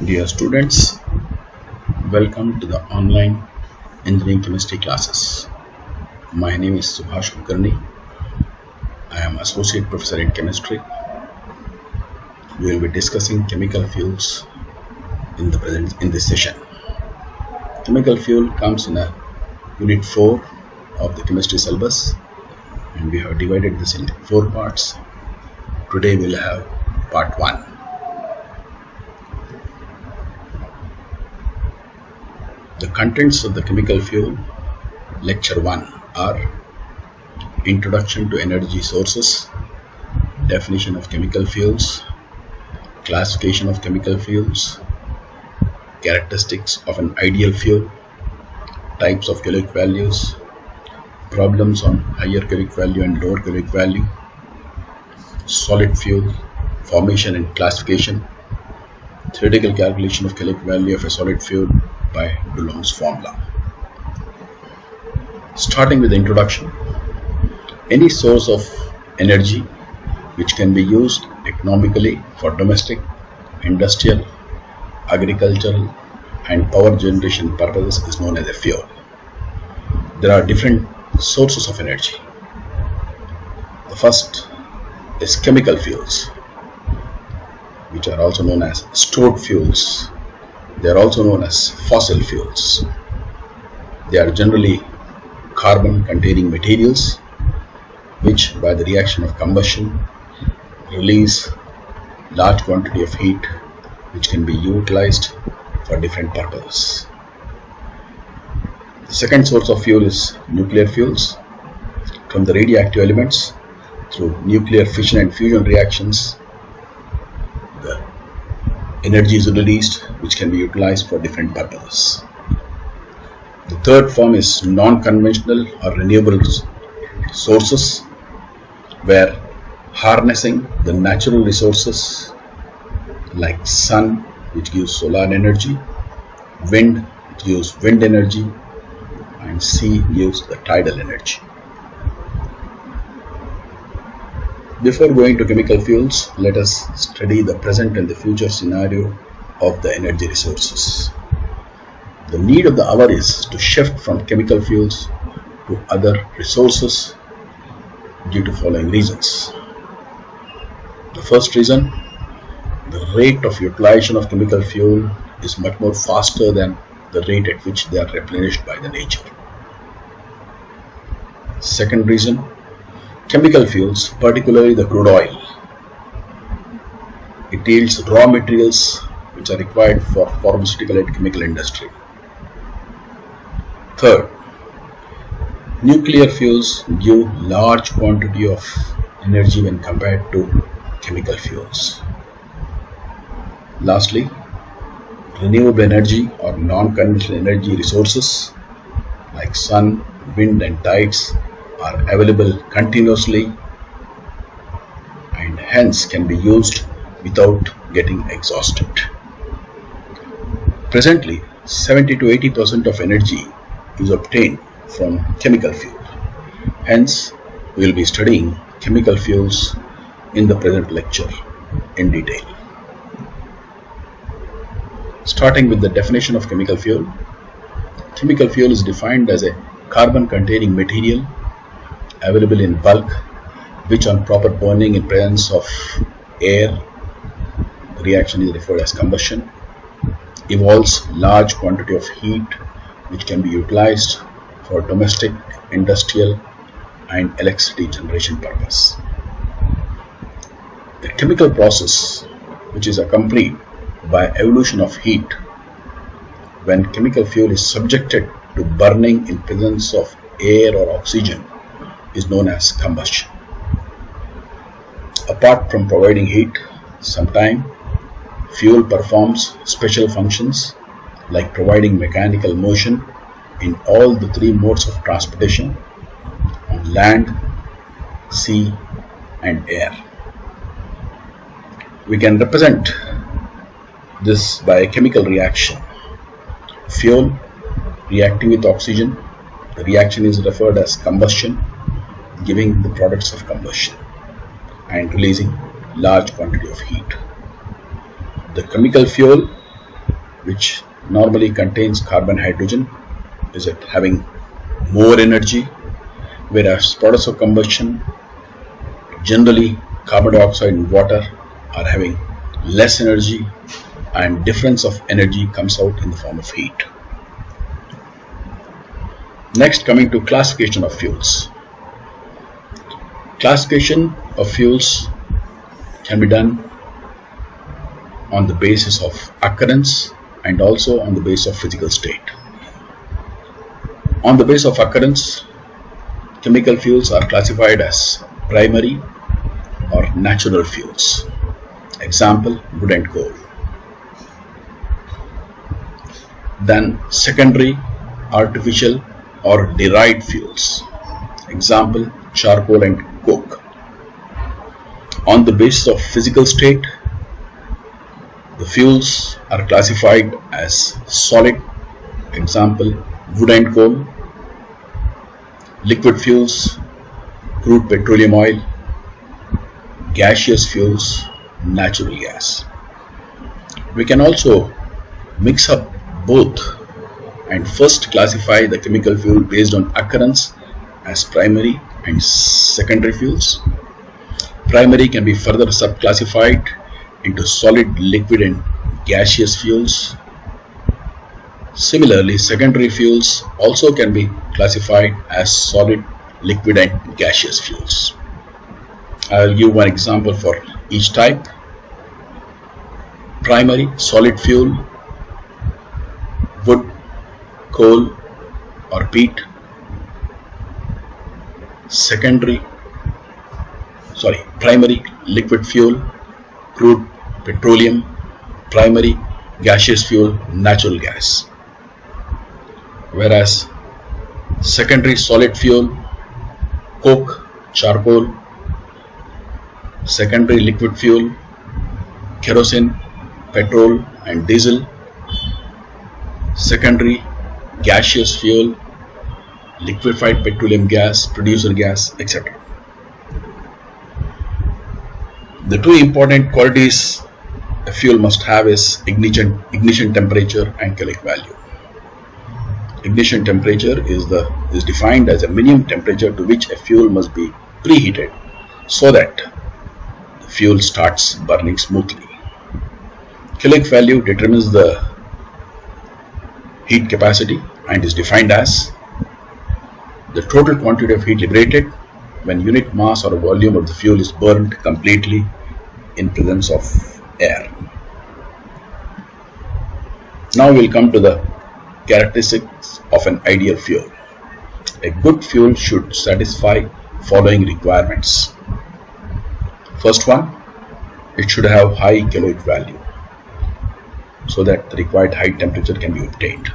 Dear students, welcome to the online engineering chemistry classes. My name is Subhash Kulkarni. I am Associate Professor in Chemistry. We will be discussing chemical fuels in this session. Chemical fuel comes in a Unit 4 of the chemistry syllabus, and we have divided this into 4 parts. Today we will have part 1. The contents of the chemical fuel, lecture 1, are introduction to energy sources, definition of chemical fuels, classification of chemical fuels, characteristics of an ideal fuel, types of caloric values, problems on higher caloric value and lower caloric value, solid fuel, formation and classification, theoretical calculation of caloric value of a solid fuel by Dulong's formula. Starting with the introduction, any source of energy which can be used economically for domestic, industrial, agricultural and power generation purposes is known as a fuel. There are different sources of energy. The first is chemical fuels, which are also known as stored fuels. They are also known as fossil fuels. They are generally carbon-containing materials which, by the reaction of combustion, release large quantity of heat which can be utilized for different purposes. The second source of fuel is nuclear fuels. From the radioactive elements, through nuclear fission and fusion reactions, the energy is released which can be utilized for different purposes. The third form is non-conventional or renewable sources, where harnessing the natural resources like sun, which gives solar energy, wind, which gives wind energy, and sea gives the tidal energy. Before going to chemical fuels, let us study the present and the future scenario of the energy resources. The need of the hour is to shift from chemical fuels to other resources due to following reasons. The first reason, the rate of utilization of chemical fuel is much more faster than the rate at which they are replenished by the nature. Second reason, chemical fuels, particularly the crude oil, it yields raw materials which are required for pharmaceutical and chemical industry. Third, nuclear fuels give large quantity of energy when compared to chemical fuels. Lastly, renewable energy or non-conventional energy resources like sun, wind and tides are available continuously and hence can be used without getting exhausted. Presently, 70 to 80% of energy is obtained from chemical fuel. Hence, we will be studying chemical fuels in the present lecture in detail. Starting with the definition of chemical fuel. Chemical fuel is defined as a carbon-containing material available in bulk, which on proper burning in presence of air, the reaction is referred as combustion, evolves large quantity of heat which can be utilized for domestic, industrial and electricity generation purpose. The chemical process, which is accompanied by evolution of heat when chemical fuel is subjected to burning in presence of air or oxygen, is known as combustion. Apart from providing heat, sometimes fuel performs special functions like providing mechanical motion in all the three modes of transportation on land, sea and air. We can represent this by a chemical reaction. Fuel reacting with oxygen, the reaction is referred as combustion, giving the products of combustion and releasing large quantity of heat. The chemical fuel which normally contains carbon hydrogen, is it having more energy, whereas products of combustion, generally carbon dioxide and water, are having less energy, and difference of energy comes out in the form of heat. Next, coming to classification of fuels. Classification of fuels can be done on the basis of occurrence and also on the basis of physical state. On the basis of occurrence, chemical fuels are classified as primary or natural fuels. Example, wood and coal. Then secondary, artificial or derived fuels. Example, charcoal and coke. On the basis of physical state, the fuels are classified as solid. Example, wood and coal. Liquid fuels, crude petroleum oil. Gaseous fuels, natural gas. We can also mix up both and first classify the chemical fuel based on occurrence as primary and secondary fuels. Primary can be further subclassified into solid, liquid and gaseous fuels. Similarly, secondary fuels also can be classified as solid, liquid and gaseous fuels. I will give one example for each type. Primary, solid fuel, wood, coal or peat. Primary, liquid fuel, crude petroleum. Primary, gaseous fuel, natural gas. Whereas secondary, solid fuel, coke, charcoal. Secondary, liquid fuel, kerosene, petrol and diesel. Secondary, gaseous fuel, liquefied petroleum gas, producer gas, etc. The two important qualities a fuel must have is ignition temperature and caloric value. Ignition temperature is defined as a minimum temperature to which a fuel must be preheated so that the fuel starts burning smoothly. Caloric value determines the heat capacity and is defined as the total quantity of heat liberated when unit mass or volume of the fuel is burned completely in presence of air. Now we will come to the characteristics of an ideal fuel. A good fuel should satisfy following requirements. First one, it should have high caloric value so that the required high temperature can be obtained.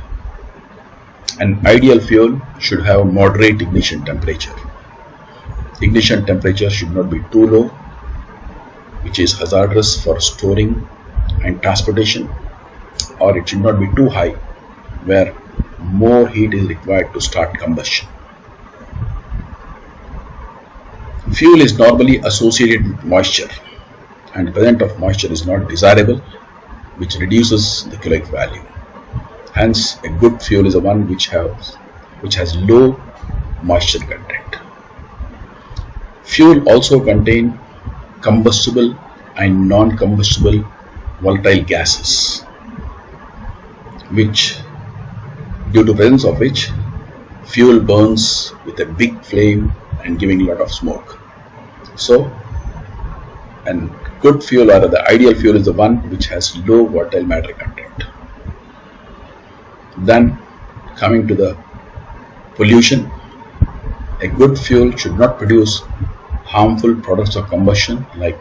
An ideal fuel should have moderate ignition temperature. Ignition temperature should not be too low, which is hazardous for storing and transportation, or it should not be too high, where more heat is required to start combustion. Fuel is normally associated with moisture, and the presence of moisture is not desirable, which reduces the caloric value. Hence, a good fuel is the one which has low moisture content. Fuel also contain combustible and non-combustible volatile gases, which, due to presence of which, fuel burns with a big flame and giving a lot of smoke. So, a good fuel or the ideal fuel is the one which has low volatile matter content. Then, coming to the pollution, a good fuel should not produce harmful products of combustion like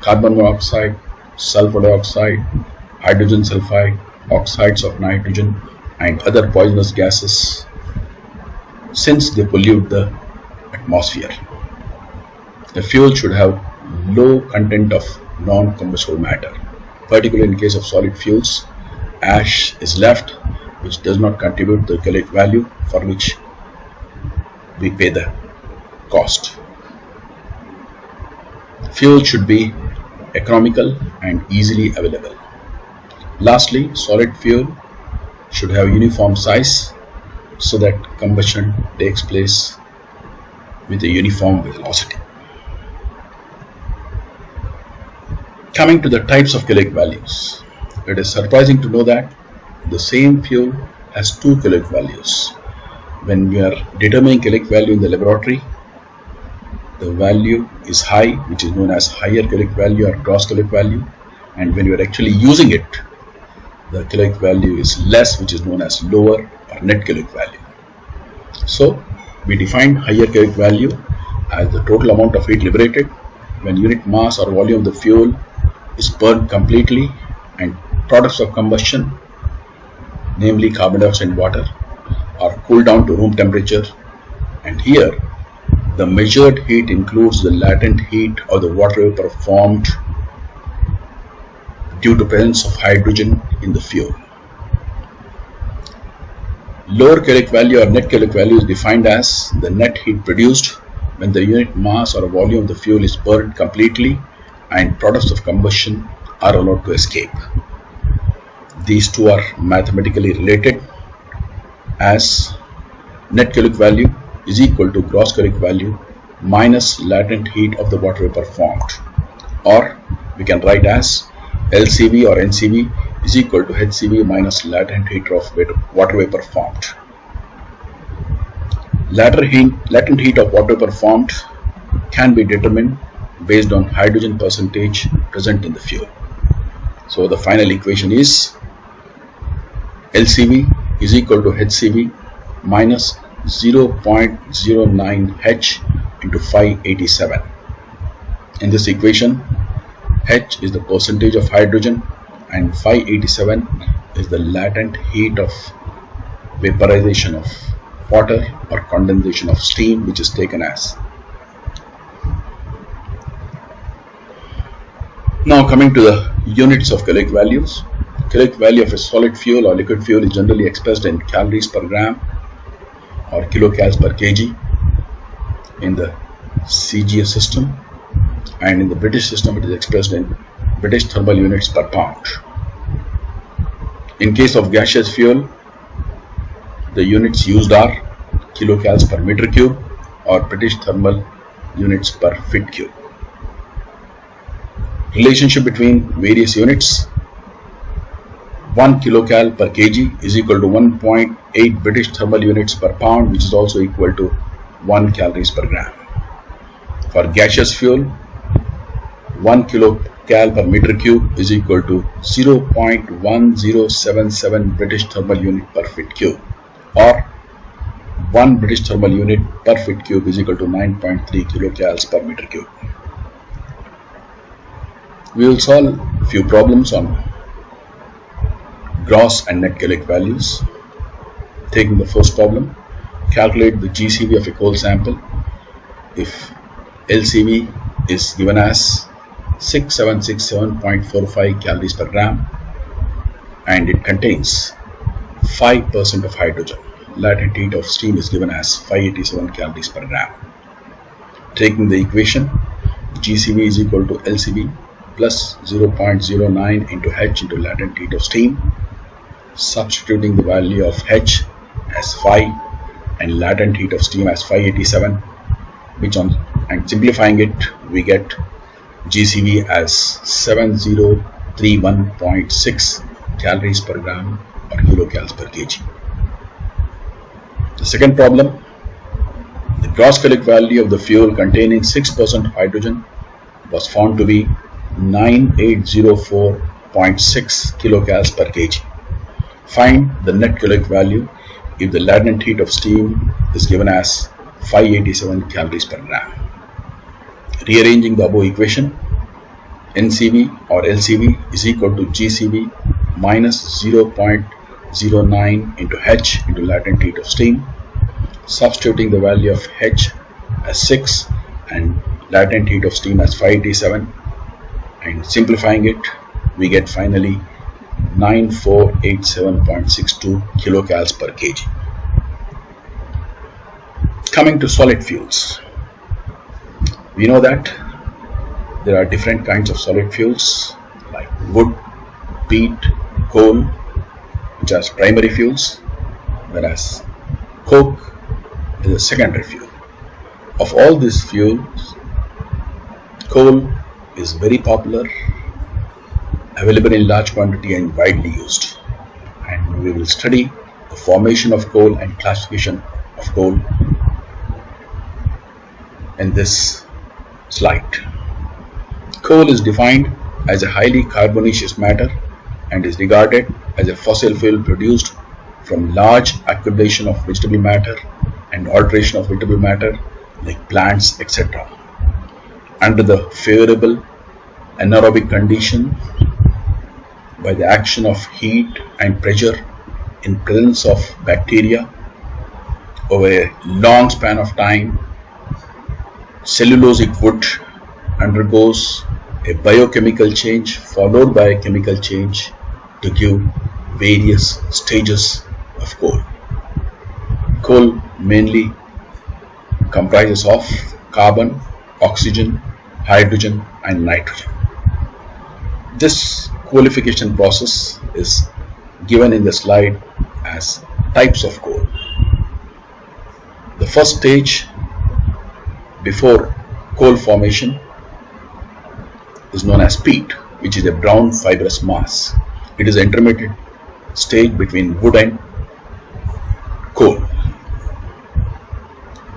carbon monoxide, sulfur dioxide, hydrogen sulfide, oxides of nitrogen and other poisonous gases, since they pollute the atmosphere. The fuel should have low content of non-combustible matter. Particularly in case of solid fuels, ash is left, which does not contribute to the caloric value for which we pay the cost. Fuel should be economical and easily available. Lastly, solid fuel should have uniform size so that combustion takes place with a uniform velocity. Coming to the types of caloric values, it is surprising to know that the same fuel has two caloric values. When we are determining caloric value in the laboratory, the value is high, which is known as higher caloric value or gross caloric value, and when you are actually using it, the caloric value is less, which is known as lower or net caloric value. So we define higher caloric value as the total amount of heat liberated when unit mass or volume of the fuel is burned completely and products of combustion, namely carbon dioxide and water, are cooled down to room temperature. And here the measured heat includes the latent heat of the water vapor formed due to presence of hydrogen in the fuel. Lower caloric value or net caloric value is defined as the net heat produced when the unit mass or volume of the fuel is burned completely and products of combustion are allowed to escape. These two are mathematically related, as net caloric value is equal to gross caloric value minus latent heat of the water vapor formed, or we can write as LCV or NCV is equal to HCV minus latent heat of water vapor formed. Latent heat of water vapor formed can be determined based on hydrogen percentage present in the fuel. So the final equation is LCV is equal to HCV minus 0.09 H into 587. In this equation, H is the percentage of hydrogen and 587 is the latent heat of vaporization of water or condensation of steam, which is taken as. Now coming to the units of caloric values. Caloric value of a solid fuel or liquid fuel is generally expressed in calories per gram or kilocals per kg in the CGS system, and in the British system it is expressed in British thermal units per pound. In case of gaseous fuel, the units used are kilocals per meter cube or British thermal units per feet cube. Relationship between various units: 1 kilocal per kg is equal to 1.8 British thermal units per pound, which is also equal to 1 calories per gram. For gaseous fuel, 1 kilocal per meter cube is equal to 0.1077 British thermal unit per feet cube, or 1 British thermal unit per feet cube is equal to 9.3 kilocals per meter cube. We will solve a few problems on gross and net caloric values. Taking the first problem, calculate the GCV of a coal sample if LCV is given as 6767.45 calories per gram and it contains 5% of hydrogen. Latent heat of steam is given as 587 calories per gram. Taking the equation, GCV is equal to LCV plus 0.09 into H into latent heat of steam, substituting the value of H as 5 and latent heat of steam as 587, and simplifying it, we get GCV as 7031.6 calories per gram or kilocals per kg. The second problem, the gross caloric value of the fuel containing 6% hydrogen was found to be 9804.6 kilocals per kg. Find the net caloric value if the latent heat of steam is given as 587 calories per gram. Rearranging the above equation, NCV or LCV is equal to GCV minus 0.09 into H into latent heat of steam, substituting the value of H as 6 and latent heat of steam as 587, and simplifying it, we get finally 9487.62 kilocals per kg. Coming to solid fuels, we know that there are different kinds of solid fuels like wood, peat, coal, which has primary fuels, whereas coke is a secondary fuel. Of all these fuels, coal is very popular, available in large quantity and widely used. And we will study the formation of coal and classification of coal in this slide. Coal is defined as a highly carbonaceous matter and is regarded as a fossil fuel produced from large accumulation of vegetable matter and alteration of vegetable matter like plants, etc. under the favorable anaerobic condition by the action of heat and pressure in presence of bacteria over a long span of time. Cellulosic wood undergoes a biochemical change followed by a chemical change to give various stages of coal. Coal mainly comprises of carbon, oxygen, hydrogen and nitrogen. This qualification process is given in the slide as types of coal. The first stage before coal formation is known as peat, which is a brown fibrous mass. It is an intermediate stage between wood and coal.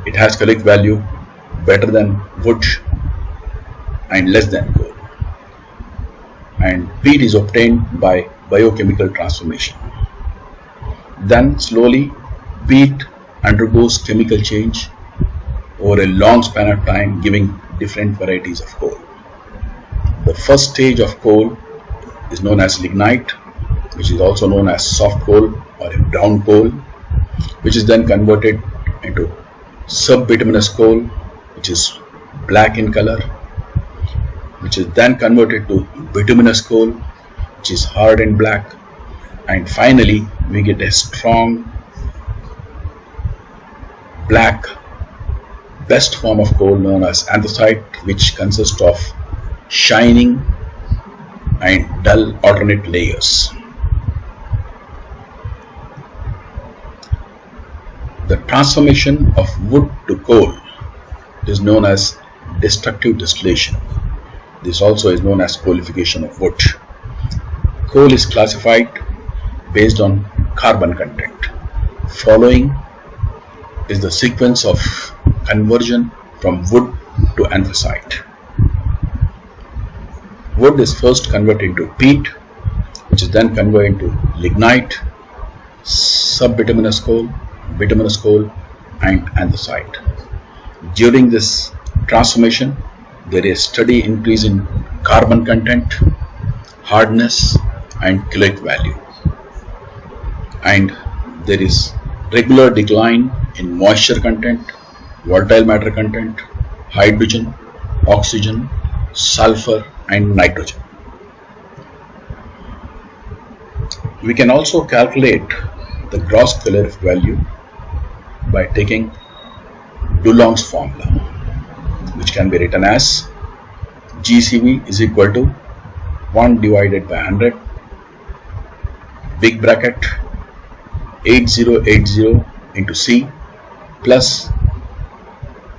It has caloric value better than wood and less than coal. And peat is obtained by biochemical transformation. Then slowly peat undergoes chemical change over a long span of time, giving different varieties of coal. The first stage of coal is known as lignite, which is also known as soft coal or a brown coal, which is then converted into subbituminous coal, which is black in color, which is then converted to bituminous coal, which is hard and black, and finally we get a strong black best form of coal known as anthracite, which consists of shining and dull alternate layers. The transformation of wood to coal is known as destructive distillation. This also is known as qualification of wood. Coal is classified based on carbon content. Following is the sequence of conversion from wood to anthracite. Wood is first converted into peat, which is then converted into lignite, subbituminous coal, bituminous coal and anthracite. During this transformation, there is steady increase in carbon content, hardness and caloric value, and there is regular decline in moisture content, volatile matter content, hydrogen, oxygen, sulfur and nitrogen. We can also calculate the gross caloric value by taking Dulong's formula, which can be written as GCV is equal to 1 divided by 100 big bracket 8080 into C plus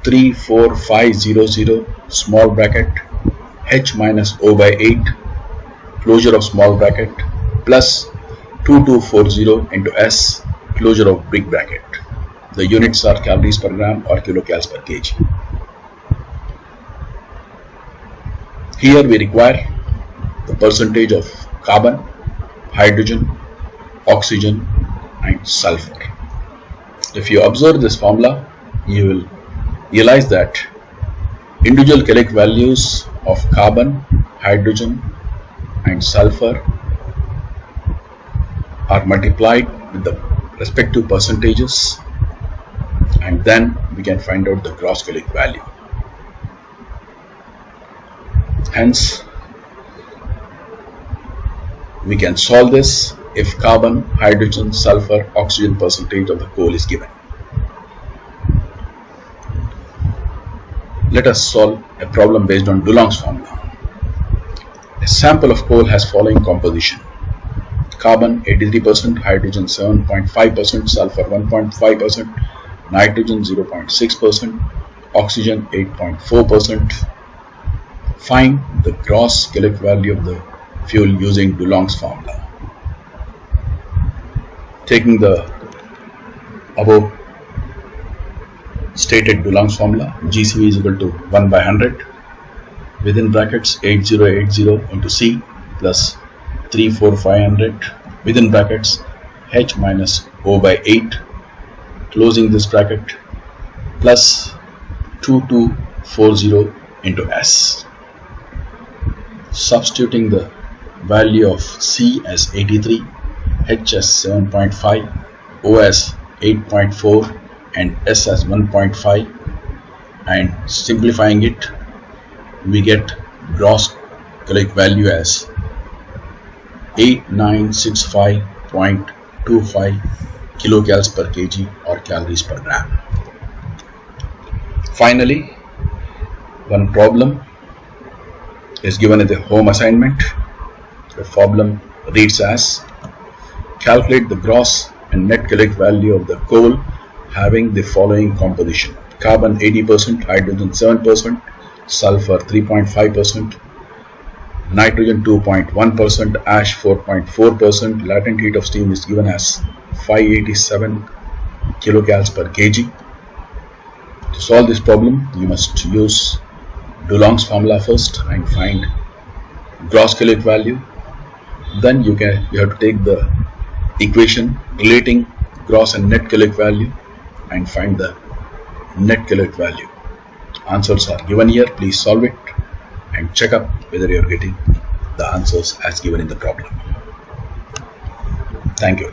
34500 small bracket H minus O by 8 closure of small bracket plus 2240 into S closure of big bracket. The units are calories per gram or kilocalories per kg. Here we require the percentage of carbon, hydrogen, oxygen and sulfur. If you observe this formula, you will realize that individual caloric values of carbon, hydrogen and sulfur are multiplied with the respective percentages, and then we can find out the gross caloric value. Hence, we can solve this if carbon, hydrogen, sulfur, oxygen percentage of the coal is given. Let us solve a problem based on Dulong's formula. A sample of coal has following composition: Carbon 83%, hydrogen 7.5%, sulfur 1.5%, nitrogen 0.6%, oxygen 8.4%. Find the gross caloric value of the fuel using Dulong's formula. Taking the above stated Dulong's formula, GCV is equal to 1 by 100 within brackets 8080 into C plus 34500 within brackets H minus O by 8 closing this bracket plus 2240 into S. Substituting the value of C as 83, H as 7.5, O as 8.4 and S as 1.5 and simplifying it, we get gross caloric value as 8965.25 kilocalories per kg or calories per gram. Finally, one problem is given in the home assignment. The problem reads as: calculate the gross and net caloric value of the coal having the following composition: carbon 80%, hydrogen 7%, sulfur 3.5%, nitrogen 2.1%, ash 4.4%. Latent heat of steam is given as 587 kilocalories per kg. To solve this problem, you must use Dulong's formula first and find gross caloric value. Then you have to take the equation relating gross and net caloric value and find the net caloric value. Answers are given here. Please solve it and check up whether you are getting the answers as given in the problem. Thank you.